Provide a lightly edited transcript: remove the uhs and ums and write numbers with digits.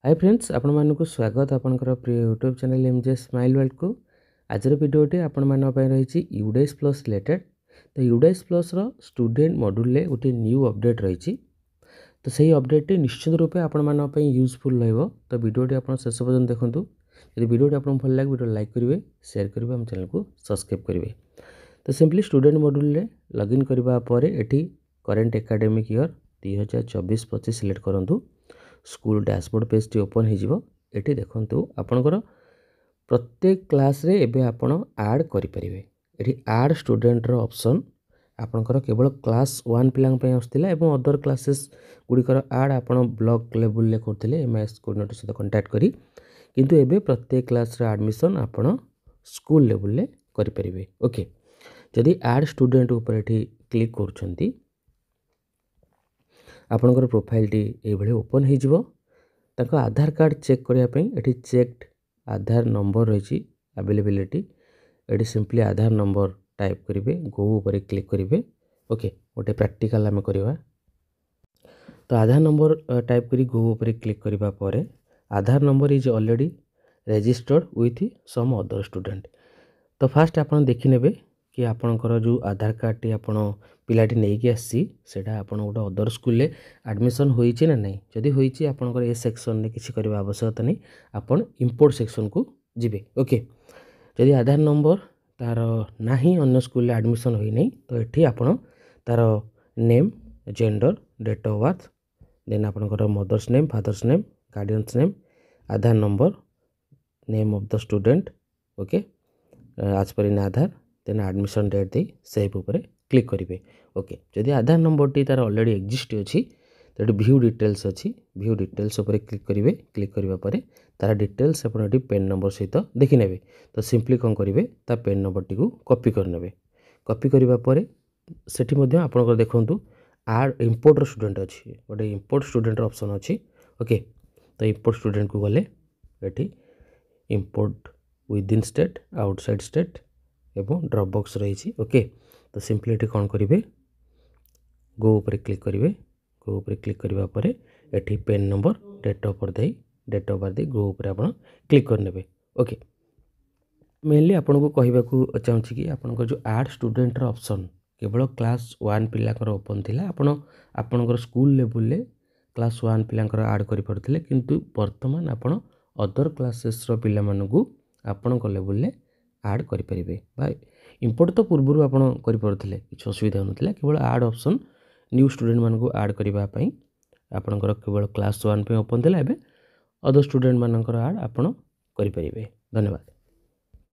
Hi friends, आपण मानक स्वागत आपनकर प्रिय YouTube channel MJ smile world को। आजर वीडियोटी आपण मान रही यूडेस प्लस रिलेटेड। तो यूडेस प्लस रो स्टूडेंट मॉड्यूल रे गोटे न्यू अपडेट रही। तो सही अपडेट निश्चित रूपे आपण मान यूजफुल रहिबो। तो वीडियोटी आपण शेष पर्यंत देखंतु। यदि वीडियोटी आपन भल लागे वीडियो लाइक करिवे, शेयर करिवे, हम चैनल को सब्सक्राइब करिवे। तो सिंपली स्टूडेंट मॉड्यूल रे लॉगिन करबा परे एठी करंट एकेडमिक ईयर 2024-25 सिलेक्ट करंतु। School dashboard page T open हो देखु आपणकर प्रत्येक क्लास रे एबे आपण ऐड करि परिबे। एठी ऐड स्टूडेंट रो ऑप्शन आपणकर केवल क्लास 1 पिलांग पे आस्तिला एवं अदर क्लासेस गुडिकर ऐड आपण ब्लॉक लेवल ले करथिले एमएस कोऑर्डिनेटर सहित कांटेक्ट करी, किंतु एबे प्रत्येक क्लास रे एडमिशन आपण स्कूल लेवल ले करि परिबे। ओके, जदि ऐड स्टूडेंट ऊपर एठी क्लिक करछंती आपणकर प्रोफाइल टी ए भले ओपन हो जिवो। ताको आधार कार्ड चेक करिया पई एठी चेक्ड आधार नंबर रही अवेलेबिलिटी। एठी सिंपली आधार नंबर टाइप करिवे, गो ऊपर क्लिक करिवे। ओके, गोटे प्रैक्टिकल आमे करिवा। तो आधार नंबर टाइप करी गो ऊपर क्लिक करिवा परे Aadhaar number is already registered with some other student. तो फास्ट आपन देखि नेबे कि आपणकर जो आधार कार्ड टी आपण पिलाटी नेकी आसी सेटा आपण गोटे अदर स्कूल ले एडमिशन होईची ना नहीं। जदि होईची आपणकर ए सेक्शन ने किछि करबा आवश्यकता नहीं, आपण इंपोर्ट सेक्शन को जिबे। ओके, जदि आधार नंबर तार नाही अन्य स्कूल ले एडमिशन होई नहीं तो एठी आपण तार name, gender, date of birth, then आपणकर mother's name, father's name, guardian's name, Aadhaar number, name of the student. Okay, आज पर इन आधार देन एडमिशन डेट दे सेव ऊपर क्लिक करेंगे। ओके, जदि आधार नंबर टी तार ऑलरेडी एक्जिस्ट अच्छी तो व्यू डिटेल्स अच्छी, व्यू डिटेल्स ऊपर क्लिक करेंगे। क्लिक करबा परे तार डिटेल्स अपन एटी पेन नंबर सहित देखि नेबे। तो सिंपली कौन करेंगे ता पेन नंबर टी को कॉपी करनेबे। कॉपी करबा परे सेठी मध्ये आपन देखंतु ऐड इंपोर्टर स्टूडेंट अच्छी, गोटे इंपोर्ट स्टूडेंट ऑप्शन अच्छी। ओके, तो इंपोर्ट स्टूडेंट को गले एठी import with in state, outside state एवं ड्रॉप बॉक्स रही। ओके, तो सिंपली एठी कौन करेंगे गो ऊपर क्लिक करेंगे। गो ऊपर क्लिक करबा परे एठी PAN number, date of birth दे गो ऊपर आपण क्लिक करनेबे। ओके, मेनली आपन को कहबा को चाहूची कि आपन को जो ऐड स्टूडेंट रो ऑप्शन केवल क्लास 1 पिलाकर ओपन थिला। आपन स्कूल लेवल ले क्लास 1 पिलाकर ऐड करि पड़थिले, किंतु वर्तमान आपन अदर क्लासेस रो पिला मानकू आपन को लेवल ले ऐड करि परिबे। भाई इंपोर्ट तो पूर्व आपन करि पड़थिले, किछ असुविधा नथिला। केवल ऐड ऑप्शन न्यू स्टूडेंट मानकू ऐड करबा पई आपनकर केवल क्लास 1 पे ओपन थिला। एबे अदर स्टूडेंट मानकर ऐड आपन करि परिबे। धन्यवाद।